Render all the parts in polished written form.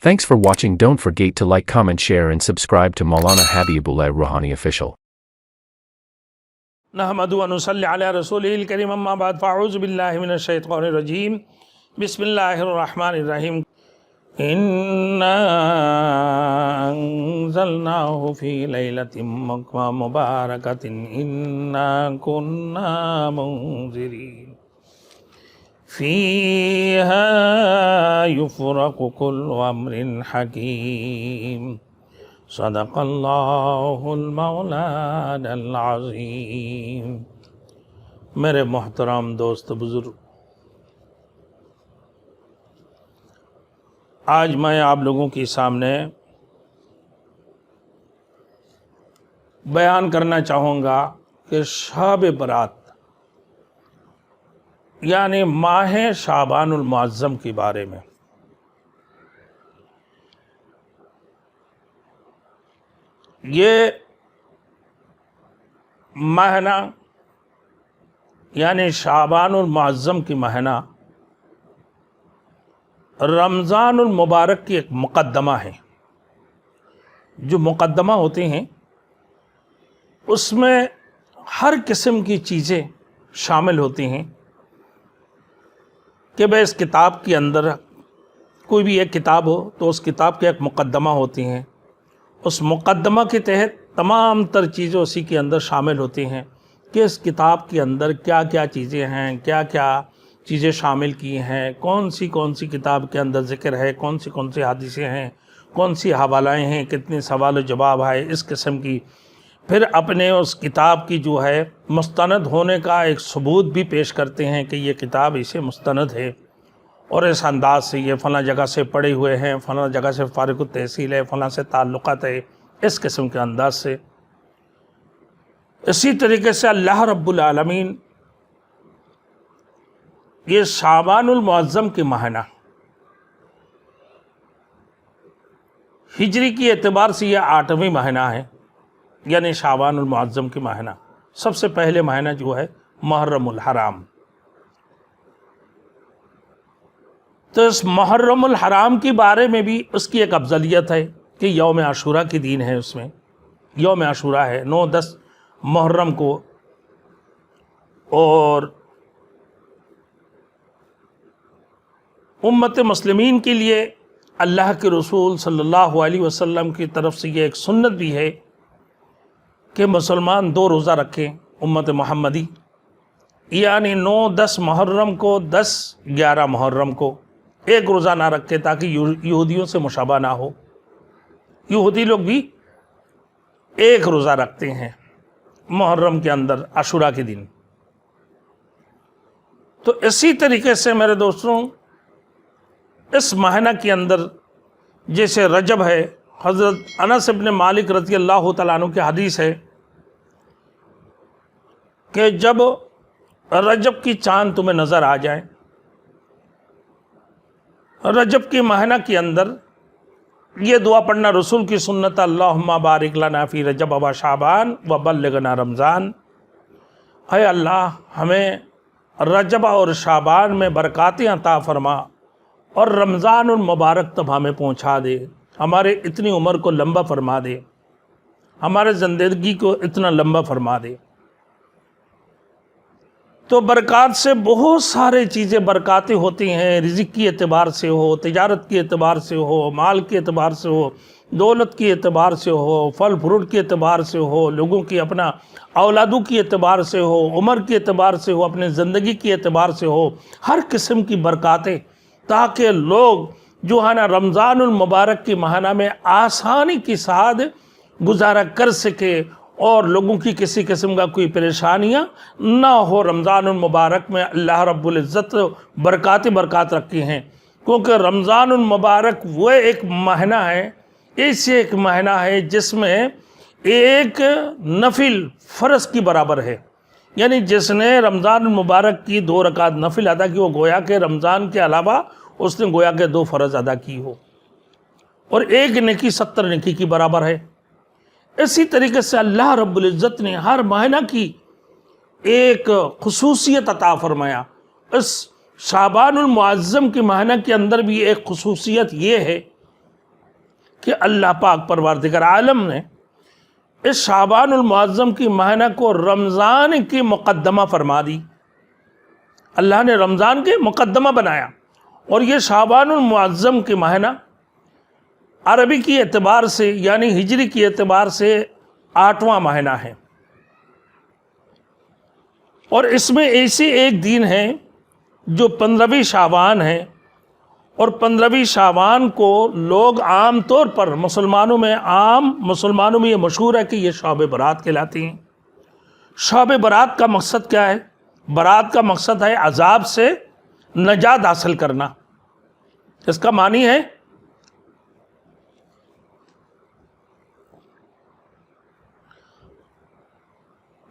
Thanks for watching. Don't forget to like, comment, share and subscribe to Maulana Habibullah Rouhani Official. نحمد و نصلی علی رسول الکریم اما بعد فاعوذ باللہ من الشیطان الرجیم بسم اللہ الرحمن الرحیم انا انزلناہ فی لیلۃ مبارکۃ انا کنا منذرین فیہا یفرق کل امر حکیم صدق اللہ المولانا العظیم۔ میرے محترم دوست بزرگ، آج میں آپ لوگوں کے سامنے بیان کرنا چاہوں گا کہ شب برات یعنی ماہ شعبان المعظم کے بارے میں۔ یہ مہینہ یعنی شعبان المعظم کی مہینہ رمضان المبارک کی ایک مقدمہ ہے۔ جو مقدمہ ہوتے ہیں اس میں ہر قسم کی چیزیں شامل ہوتی ہیں کہ بھئی اس کتاب کے اندر کوئی بھی ایک کتاب ہو تو اس کتاب کے ایک مقدمہ ہوتی ہیں، اس مقدمہ کے تحت تمام تر چیزیں اسی کے اندر شامل ہوتی ہیں کہ اس کتاب کے اندر کیا کیا چیزیں ہیں، کیا کیا چیزیں شامل کی ہیں، کون سی کتاب کے اندر ذکر ہے، کون سی حدیثیں ہیں، کون سی حوالائیں ہیں، کتنے سوال و جواب ہے، اس قسم کی۔ پھر اپنے اس کتاب کی جو ہے مستند ہونے کا ایک ثبوت بھی پیش کرتے ہیں کہ یہ کتاب اسے مستند ہے اور اس انداز سے یہ فلاں جگہ سے پڑھے ہوئے ہیں، فلاں جگہ سے فارغ التحصیل ہے، فلاں سے تعلقات ہے، اس قسم کے انداز سے۔ اسی طریقے سے اللہ رب العالمین یہ شعبان المعظم کے مہینہ ہجری کی اعتبار سے یہ 8واں مہینہ ہے، یعنی شعبان المعظم کے مہینہ۔ سب سے پہلے مہینہ جو ہے محرم الحرام۔ تو اس محرم الحرام کے بارے میں بھی اس کی ایک افضلیت ہے کہ یوم عاشورہ کی دین ہے، اس میں یوم عاشورہ ہے 9-10 محرم کو، اور امت مسلمین کے لیے اللہ کے رسول صلی اللہ علیہ وسلم کی طرف سے یہ ایک سنت بھی ہے کہ مسلمان 2 روزہ رکھیں امت محمدی، یعنی 9-10 محرم کو، 10-11 محرم کو ایک روزہ نہ رکھے تاکہ یہودیوں سے مشابہ نہ ہو۔ یہودی لوگ بھی ایک روزہ رکھتے ہیں محرم کے اندر عاشورہ کے دن۔ تو اسی طریقے سے میرے دوستوں اس مہینہ کے اندر جیسے رجب ہے، حضرت انس بن مالک رضی اللہ تعالیٰ عنہ کی حدیث ہے کہ جب رجب کی چاند تمہیں نظر آ جائے، رجب کے مہینہ کے اندر یہ دعا پڑھنا رسول کی سنت، اللہم بارک لنا فی رجب و شعبان و بلغنا رمضان۔ اے اللہ ہمیں رجب اور شعبان میں برکاتیں عطا فرما اور رمضان المبارک تب ہمیں پہنچا دے، ہمارے اتنی عمر کو لمبا فرما دے، ہمارے زندگی کو اتنا لمبا فرما دے۔ تو برکات سے بہت سارے چیزیں برکاتیں ہوتی ہیں، رزق کی اعتبار سے ہو، تجارت کی اعتبار سے ہو، مال کے اعتبار سے ہو، دولت کی اعتبار سے ہو، پھل فروٹ کے اعتبار سے ہو، لوگوں کی اپنا اولادوں کی اعتبار سے ہو، عمر کے اعتبار سے ہو، اپنے زندگی کی اعتبار سے ہو، ہر قسم کی برکاتیں، تاکہ لوگ جو ہے نا رمضان المبارک کی مہینہ میں آسانی کے ساتھ گزارا کر سکے اور لوگوں کی کسی قسم کا کوئی پریشانیاں نہ ہو۔ رمضان المبارک میں اللہ رب العزت برکات رکھی ہیں، کیونکہ رمضان المبارک وہ ایک مہینہ ہے، ایسے ایک مہینہ ہے جس میں ایک نفل فرض کی برابر ہے، یعنی جس نے رمضان المبارک کی 2 رکعت نفل ادا کی، وہ گویا کہ رمضان کے علاوہ اس نے گویا کہ 2 فرض ادا کی ہو، اور ایک نیکی 70 نیکی کی برابر ہے۔ اسی طریقے سے اللہ رب العزت نے ہر مہینہ کی ایک خصوصیت عطا فرمایا۔ اس شعبان المعظم کے مہینہ کے اندر بھی ایک خصوصیت یہ ہے کہ اللہ پاک پروردگار عالم نے اس شعبان المعظم کی مہینہ کو رمضان کی مقدمہ فرما دی. اللہ نے رمضان کے مقدمہ بنایا. اور یہ شعبان المعظم کی مہینہ عربی کی اعتبار سے یعنی ہجری کی اعتبار سے 8واں مہینہ ہے. اور اس میں ایسی ایک دن ہے جو 15ویں شعبان ہے. اور 15ویں شعبان کو لوگ عام طور پر مسلمانوں میں یہ مشہور ہے کہ یہ شب برات کہلاتی ہیں. شب برات کا مقصد کیا ہے؟ برات کا مقصد ہے عذاب سے نجات حاصل کرنا. اس کا معنی ہے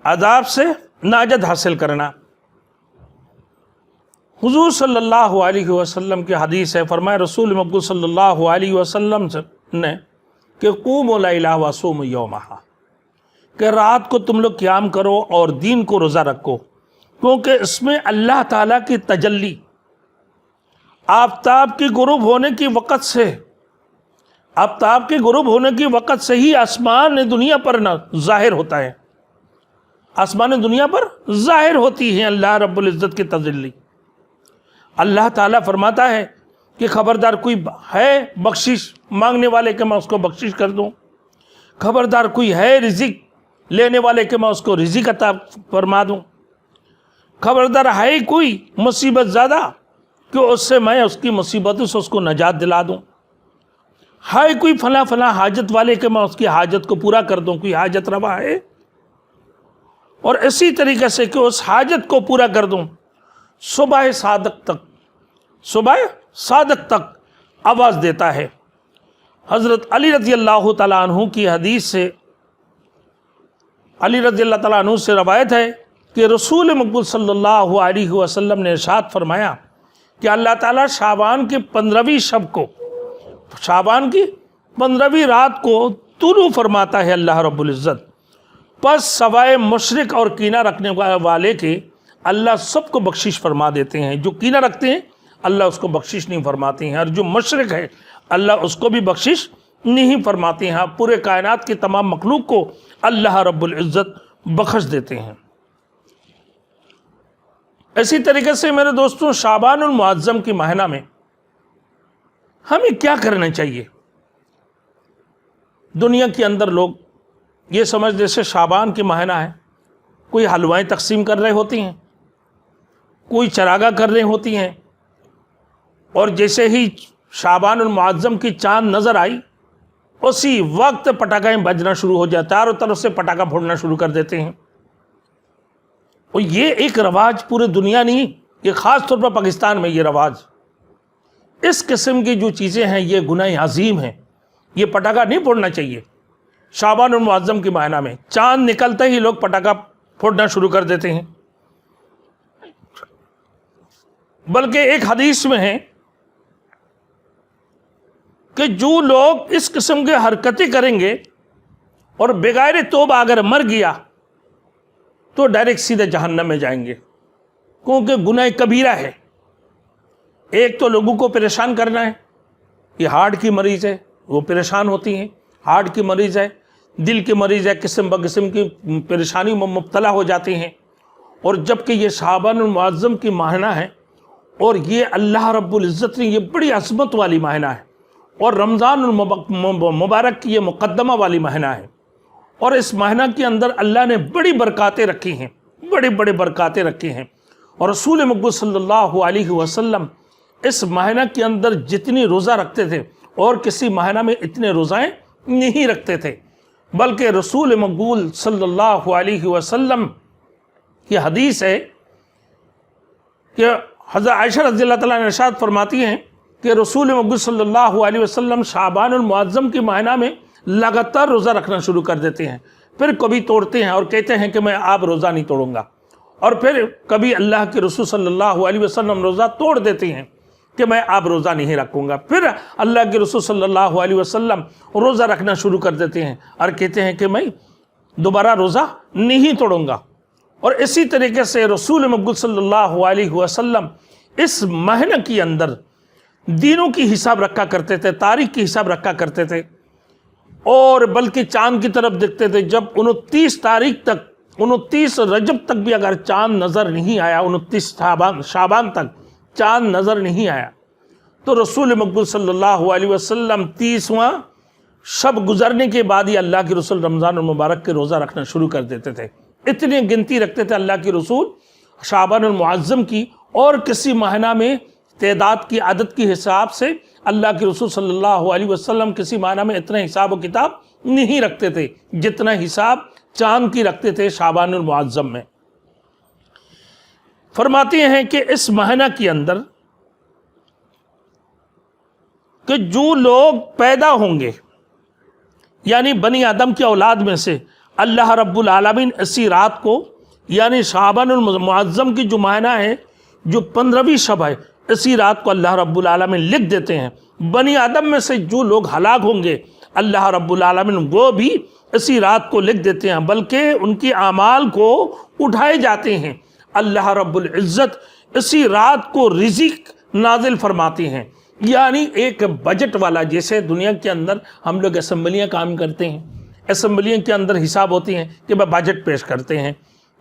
عذاب سے نجات حاصل کرنا. حضور صلی اللہ علیہ وسلم کی حدیث ہے، فرمایا رسول مقبول صلی اللہ علیہ وسلم نے کہ قوموا اللیل وصوموا یومہا، کہ رات کو تم لوگ قیام کرو اور دین کو روزہ رکھو، کیونکہ اس میں اللہ تعالیٰ کی تجلی آفتاب کی غروب ہونے کی وقت سے ہی آسمان دنیا پر ظاہر ہوتا ہے. آسمان دنیا پر ظاہر ہوتی ہے اللہ رب العزت کی تجلی. اللہ تعالیٰ فرماتا ہے کہ خبردار کوئی ہے بخشش مانگنے والے کہ میں اس کو بخشش کر دوں، خبردار کوئی ہے رزق لینے والے کہ میں اس کو رزق عطا فرما دوں، خبردار ہے کوئی مصیبت زیادہ کہ اس سے میں اس کی مصیبتوں سے اس کو نجات دلا دوں، ہے کوئی فلاں حاجت والے کہ میں اس کی حاجت کو پورا کر دوں، کوئی حاجت روا ہے. اور اسی طریقے سے کہ اس حاجت کو پورا کر دوں. صبح صادق تک آواز دیتا ہے. حضرت علی رضی اللہ تعالیٰ عنہ کی حدیث سے، علی رضی اللہ تعالیٰ عنہ سے روایت ہے کہ رسول مقبول صلی اللہ علیہ وسلم نے ارشاد فرمایا کہ اللہ تعالیٰ شعبان کی 15ویں شب کو، شعبان کی 15ویں رات کو طلوع فرماتا ہے اللہ رب العزت. پس سوائے مشرک اور کینہ رکھنے والے کے اللہ سب کو بخشش فرما دیتے ہیں. جو کینہ رکھتے ہیں اللہ اس کو بخشش نہیں فرماتے ہیں، اور جو مشرک ہے اللہ اس کو بھی بخشش نہیں فرماتے ہیں. پورے کائنات کی تمام مخلوق کو اللہ رب العزت بخش دیتے ہیں. اسی طریقے سے میرے دوستوں شعبان المعظم کی مہینہ میں ہمیں کیا کرنا چاہیے؟ دنیا کے اندر لوگ یہ سمجھ جیسے شعبان کی مہینہ ہے، کوئی حلوائیں تقسیم کر رہے ہوتی ہیں، کوئی چراغاں کر رہے ہوتی ہیں، اور جیسے ہی شعبان المعظم کی چاند نظر آئی اسی وقت پٹاخے بجنا شروع ہو جاتا ہے، چاروں طرف سے پٹاخہ پھوڑنا شروع کر دیتے ہیں. اور یہ ایک رواج پورے دنیا نہیں، یہ خاص طور پر پاکستان میں یہ رواج، اس قسم کی جو چیزیں ہیں یہ گناہ عظیم ہیں. یہ پٹاخہ نہیں پھوڑنا چاہیے. شعبان المعظم کی مہینہ میں چاند نکلتے ہی لوگ پٹاخہ پھوڑنا شروع کر دیتے ہیں. بلکہ ایک حدیث میں ہے کہ جو لوگ اس قسم کے حرکتیں کریں گے اور بغیر توبہ اگر مر گیا تو ڈائریکٹ سیدھے جہنم میں جائیں گے، کیونکہ گناہ کبیرہ ہے. ایک تو لوگوں کو پریشان کرنا ہے، یہ ہارٹ کی مریض ہے وہ پریشان ہوتی ہیں، ہارٹ کی مریض ہے، دل کی مریض ہے، قسم بقسم کی پریشانی میں مبتلا ہو جاتے ہیں. اور جبکہ یہ شعبان المعظم کی مہینہ ہے اور یہ اللہ رب العزت نے یہ بڑی عظمت والی مہینہ ہے، اور رمضان المبارک کی یہ مقدمہ والی مہینہ ہے. اور اس مہینہ کے اندر اللہ نے بڑی برکاتیں رکھی ہیں، بڑے برکاتیں رکھی ہیں. اور رسول مقبول صلی اللہ علیہ وسلم اس مہینہ کے اندر جتنی روزہ رکھتے تھے اور کسی مہینہ میں اتنے روزائیں نہیں رکھتے تھے. بلکہ رسول مقبول صلی اللہ علیہ وسلم کی حدیث ہے کہ حضرت عائشہ رضی اللہ تعالیٰ عنہا ارشاد فرماتی ہیں کہ رسول مقبول صلی اللہ علیہ وسلم شعبان المعظم کی مہینہ میں لگاتار روزہ رکھنا شروع کر دیتے ہیں، پھر کبھی توڑتے ہیں اور کہتے ہیں کہ میں آپ روزہ نہیں توڑوں گا، اور پھر کبھی اللہ کے رسول صلی اللہ علیہ وسلم روزہ توڑ دیتے ہیں کہ میں آپ روزہ نہیں رکھوں گا، پھر اللہ کے رسول صلی اللہ علیہ وسلم روزہ رکھنا شروع کر دیتے ہیں اور کہتے ہیں کہ میں دوبارہ روزہ نہیں توڑوں گا. اور اسی طریقے سے رسول مقبول صلی اللہ علیہ وسلم اس مہینہ کے اندر دینوں کی حساب رکھا کرتے تھے، تاریخ کی حساب رکھا کرتے تھے. اور بلکہ چاند کی طرف دیکھتے تھے جب 29 تاریخ تک 29 رجب تک بھی اگر چاند نظر نہیں آیا، 29 شعبان تک چاند نظر نہیں آیا تو رسول مقبول صلی اللہ علیہ وسلم 30واں شب گزرنے کے بعد ہی اللہ کے رسول رمضان المبارک کے روزہ رکھنا شروع کر دیتے تھے۔ اتنی گنتی رکھتے تھے اللہ کے رسول شعبان المعظم کی، اور کسی مہینہ میں تعداد کی عدد کی حساب سے اللہ کے رسول صلی اللہ علیہ وسلم کسی مہینہ میں اتنا حساب و کتاب نہیں رکھتے تھے جتنا حساب چاند کی رکھتے تھے شعبان المعظم میں۔ فرماتے ہیں کہ اس مہینہ کے اندر کہ جو لوگ پیدا ہوں گے یعنی بنی آدم کی اولاد میں سے، اللہ رب العالمین اسی رات کو یعنی شعبان المعظم کی جو مہینہ ہے، جو 15ویں شب ہے، اسی رات کو اللہ رب العالمین لکھ دیتے ہیں۔ بنی آدم میں سے جو لوگ ہلاک ہوں گے اللہ رب العالمین وہ بھی اسی رات کو لکھ دیتے ہیں، بلکہ ان کی اعمال کو اٹھائے جاتے ہیں۔ اللہ رب العزت اسی رات کو رزق نازل فرماتے ہیں، یعنی ایک بجٹ والا، جیسے دنیا کے اندر ہم لوگ اسمبلیاں کام کرتے ہیں، اسمبلیوں کے اندر حساب ہوتی ہیں کہ بجٹ پیش کرتے ہیں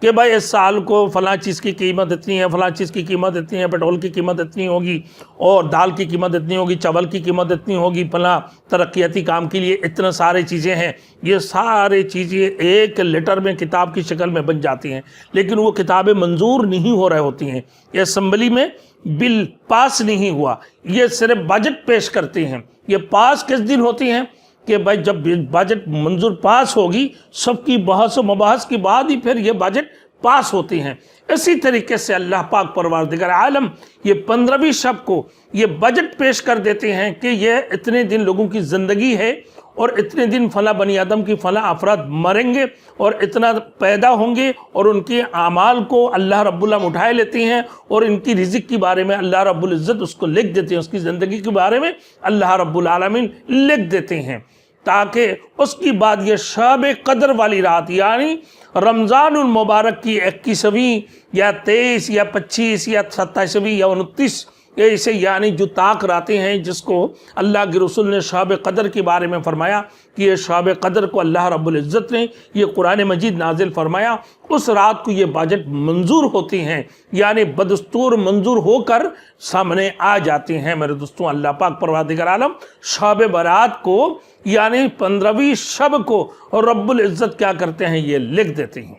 کہ بھائی اس سال کو فلاں چیز کی قیمت اتنی ہے، فلاں چیز کی قیمت اتنی ہے، پیٹرول کی قیمت اتنی ہوگی، اور دال کی قیمت اتنی ہوگی، چاول کی قیمت اتنی ہوگی، فلاں ترقیاتی کام کے لیے اتنا سارے چیزیں ہیں۔ یہ سارے چیزیں ایک لیٹر میں کتاب کی شکل میں بن جاتی ہیں، لیکن وہ کتابیں منظور نہیں ہو رہی ہوتی ہیں، یہ اسمبلی میں بل پاس نہیں ہوا، یہ صرف بجٹ پیش کرتے ہیں۔ یہ پاس کس دن ہوتی ہیں کہ بھائی جب بجٹ منظور پاس ہوگی، سب کی بحث و مباحث کے بعد ہی پھر یہ بجٹ پاس ہوتے ہیں۔ اسی طریقے سے اللہ پاک پروردگار عالم یہ 15ویں شب کو یہ بجٹ پیش کر دیتے ہیں کہ یہ اتنے دن لوگوں کی زندگی ہے، اور اتنے دن فلاں بنی آدم کی فلاں افراد مریں گے، اور اتنا پیدا ہوں گے، اور ان کے اعمال کو اللہ رب العالمین اٹھائے لیتے ہیں، اور ان کی رزق کے بارے میں اللہ رب العزت اس کو لکھ دیتے ہیں، اس کی زندگی کے بارے میں اللہ رب العالمین لکھ دیتے ہیں، تاکہ اس کی بعد یہ شب قدر والی رات یعنی رمضان المبارک کی 21ویں یا 23 یا 25 یا 27ویں یا 29 ایسے یعنی جو طاق راتیں ہیں، جس کو اللہ کے رسول نے شب قدر کے بارے میں فرمایا کہ یہ شب قدر کو اللہ رب العزت نے یہ قرآن مجید نازل فرمایا، اس رات کو یہ بجٹ منظور ہوتی ہیں، یعنی بدستور منظور ہو کر سامنے آ جاتے ہیں۔ میرے دوستوں، اللہ پاک پروردگار عالم شب برات کو یعنی 15ویں شب کو رب العزت کیا کرتے ہیں، یہ لکھ دیتے ہیں۔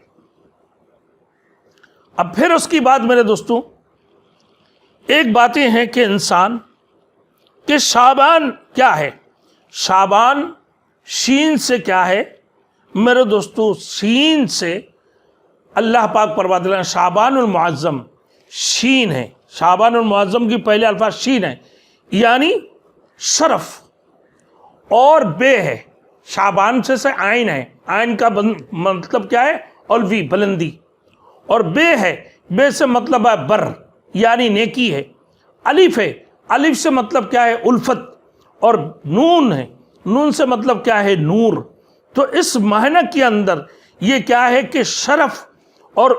اب پھر اس کی بعد میرے دوستوں ایک باتیں ہیں کہ انسان کہ شعبان کیا ہے، شعبان شین سے کیا ہے میرے دوستو، شین سے اللہ پاک پروردگار شعبان المعظم شین ہے، شعبان المعظم کی پہلے الفاظ شین ہے یعنی شرف، اور بے ہے، شعبان سے آئین ہے، آئین کا مطلب کیا ہے، علوی بلندی، اور بے ہے، بے سے مطلب ہے بر یعنی نیکی ہے، الف ہے، الف سے مطلب کیا ہے، الفت، اور نون ہے، نون سے مطلب کیا ہے، نور۔ تو اس مہینہ کے اندر یہ کیا ہے کہ شرف اور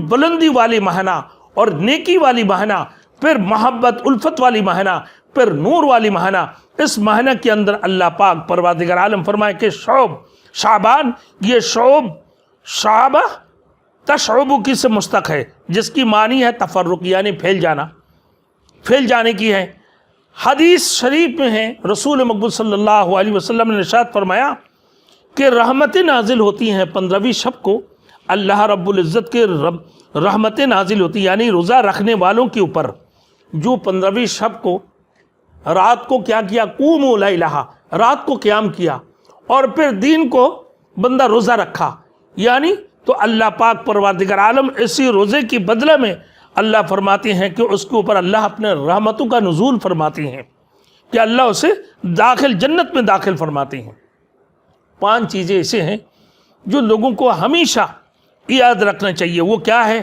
بلندی والی مہینہ، اور نیکی والی مہینہ، پھر محبت الفت والی مہینہ، پھر نور والی مہینہ، اس مہینہ کے اندر اللہ پاک پروردگار عالم فرمائے کہ شعبان، یہ شعبہ تشعب کی سے مستق ہے، جس کی معنی ہے تفرق یعنی پھیل جانا، پھیل جانے کی ہے۔ حدیث شریف میں ہے رسول مقبول صلی اللہ علیہ وسلم نے ارشاد فرمایا کہ رحمتیں نازل ہوتی ہیں 15ویں شب کو، اللہ رب العزت کے رحمتیں نازل ہوتی یعنی روزہ رکھنے والوں کے اوپر، جو 15ویں شب کو رات کو کیا کیا، قوموا لیلہا، رات کو قیام کیا، اور پھر دین کو بندہ روزہ رکھا، یعنی تو اللہ پاک پروردگار عالم اسی روزے کی بدلہ میں اللہ فرماتے ہیں کہ اس کے اوپر اللہ اپنے رحمتوں کا نزول فرماتے ہیں، کہ اللہ اسے جنت میں داخل فرماتے ہیں۔ 5 چیزیں ایسے ہیں جو لوگوں کو ہمیشہ یاد رکھنا چاہیے۔ وہ کیا ہے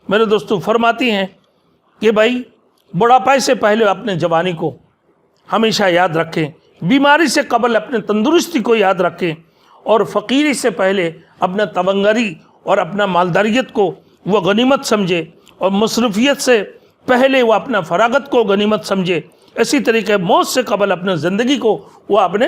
میرے دوستو؟ فرماتے ہیں کہ بھائی بڑھاپے سے پہلے اپنے جوانی کو ہمیشہ یاد رکھیں، بیماری سے قبل اپنے تندرستی کو یاد رکھیں، اور فقیری سے پہلے اپنا تونگری اور اپنا مالداریت کو وہ غنیمت سمجھے، اور مصروفیت سے پہلے وہ اپنا فراغت کو غنیمت سمجھے۔ اسی طریقے موت سے قبل اپنے زندگی کو وہ اپنے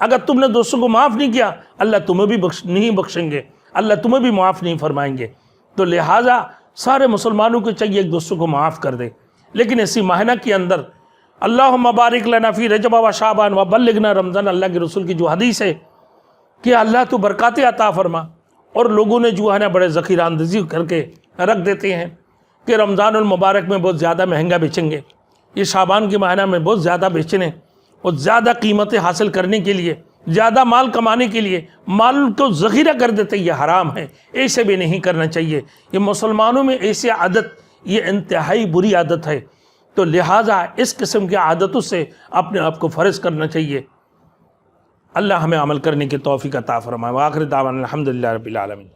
اگر تم نے دوستوں کو معاف نہیں کیا اللہ تمہیں بھی نہیں بخشیں گے، اللہ تمہیں بھی معاف نہیں فرمائیں گے۔ تو لہٰذا سارے مسلمانوں کو چاہیے ایک دوسروں کو معاف کر دے۔ لیکن اسی ماہنہ کے اندر اللہم بارک لنا فی رجب و شعبان و بلغنا رمضان، اللہ کے رسول کی جو حدیث ہے کہ اللہ تو برکاتیں عطا فرما، اور لوگوں نے جو ہے نا بڑے ذخیرہ اندوزی کر کے رکھ دیتے ہیں کہ رمضان المبارک میں بہت زیادہ مہنگا بیچیں گے، یہ شعبان کے مہینہ میں بہت زیادہ بیچنے اور زیادہ قیمتیں حاصل کرنے کے لیے، زیادہ مال کمانے کے لیے مال کو ذخیرہ کر دیتے، یہ حرام ہے، ایسے بھی نہیں کرنا چاہیے۔ یہ مسلمانوں میں ایسی عادت یہ انتہائی بری عادت ہے، تو لہٰذا اس قسم کی عادتوں سے اپنے آپ کو فرض کرنا چاہیے۔ اللہ ہمیں عمل کرنے کی توفیق عطا فرمائے۔ وآخر دعوانا الحمدللہ رب العالمین۔